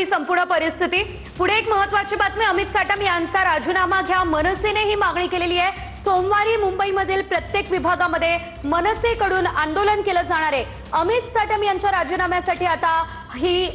ही संपूर्ण परिस्थिती। पुढे एक महत्त्वाची बातमी, अमित साटम यांचा राजीनामा घ्या, मनसेने ही मागणी केलेली आहे। सोमवारी मुंबईमधील प्रत्येक विभागामध्ये मनसेकडून आंदोलन केलं जाणार आहे। अमित साटम यांच्या राजीनाम्यासाठी आता ही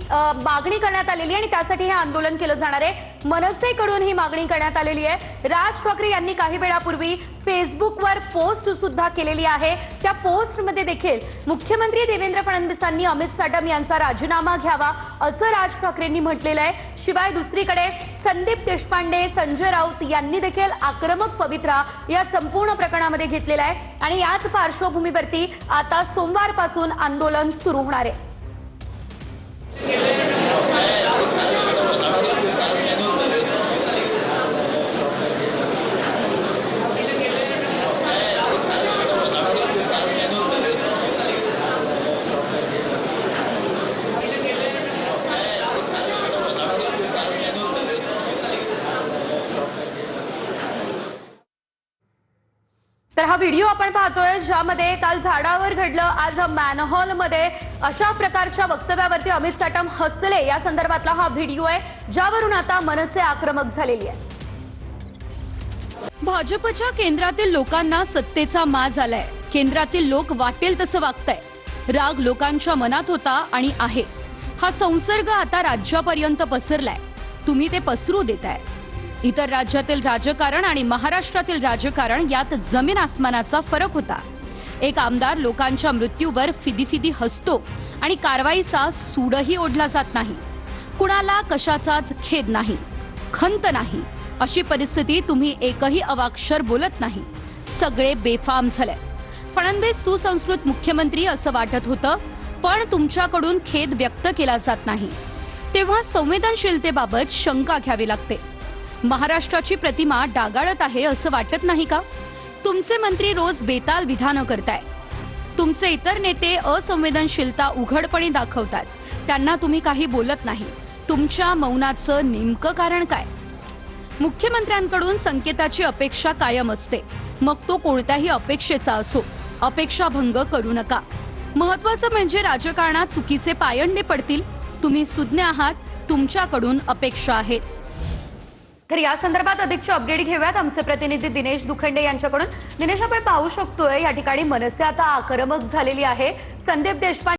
मागणी करण्यात आलेली आहे आणि त्यासाठी हे आंदोलन केलं जाणार आहे। मनसेकडून ही मागणी करण्यात आलेली आहे। राज ठाकरे यांनी काही वेळापूर्वी फेसबुकवर पोस्ट सुद्धा केलेली आहे। त्या पोस्टमध्ये देखील मुख्यमंत्री देवेंद्र फडणवीसांनी अमित साटम यांचा राजीनामा घ्यावा असं राज ठाकरेंनी म्हटलेलं आहे। शिवाय दुसरीकडे संदीप देशपांडे, संजय राऊत यांनी देखील आक्रमक पवित्रा या संपूर्ण प्रकरणामध्ये घेतलेला आहे आणि याच पार्श्वभूमीवरती आता सोमवारपासून आंदोलन सुरू होणार आहे। तर हा व्हिडिओ आपण पाहतोय ज्यामध्ये काल झाडावर घडलं, आज मॅनहॉल मध्ये अशा प्रकारच्या वक्तव्यावरती अमित साटम हसले या संदर्भातला हा व्हिडिओ आहे ज्यावरून आता मनसे आक्रमक झालेली आहे। भाजपच्या केंद्रातील लोकांना सत्तेचा माज आलाय। केंद्रातील लोक वाटेल तसं वागताय। राग लोकांच्या मनात होता आणि आहे। हा संसर्ग आता राज्यापर्यंत पसरलाय। तुम्ही ते पसरू देताय। इतर राज्यातील राजकारण आणि महाराष्ट्रातील राजकारण यात जमीन आसमानाचा फरक होता। एक आमदार लोकांच्या मृत्यूवर फिदीफिदी हसतो आणि कारवाईचा सूडही ओढला जात नाही। कुणाला कशाचाच खेद नाही, खंत नाही। अशी परिस्थिती तुम्ही एकही अवाक्षर बोलत नाही। सगळे बेफाम झाले। फडणवीस सुसंस्कृत मुख्यमंत्री असं वाटत होतं, पण तुमच्याकडून खेद व्यक्त केला जात नाही। तेव्हा संवेदनशीलतेबाबत शंका घ्यावी लागते। महाराष्ट्राची प्रतिमा डागाळत आहे असं वाटत नाही का? तुमचे मंत्री रोज बेताल विधानं करताय। तुमचे इतर नेते असंवेदनशीलता उघडपणे दाखवतात, त्यांना तुम्ही काही बोलत नाही। तुमच्या मौनाचं नेमकं कारण काय? मुख्यमंत्र्यांकडून संकेताची अपेक्षा कायम असते, मग तो कोणत्याही अपेक्षेचा असो। अपेक्षाभंग करू नका। महत्त्वाचं म्हणजे राजकारणात चुकीचे पायंडे पडतील। तुम्ही सुज्ञ आहात, तुमच्याकडून अपेक्षा आहेत। तर या संदर्भात अधिकचे अपडेट घेऊयात आमचे प्रतिनिधी दिनेश दुखंडे यांच्याकडून। दिनेश, आपण पाहू शकतोय या ठिकाणी मनसे आता आक्रमक झालेली आहे। संदीप देशपांडे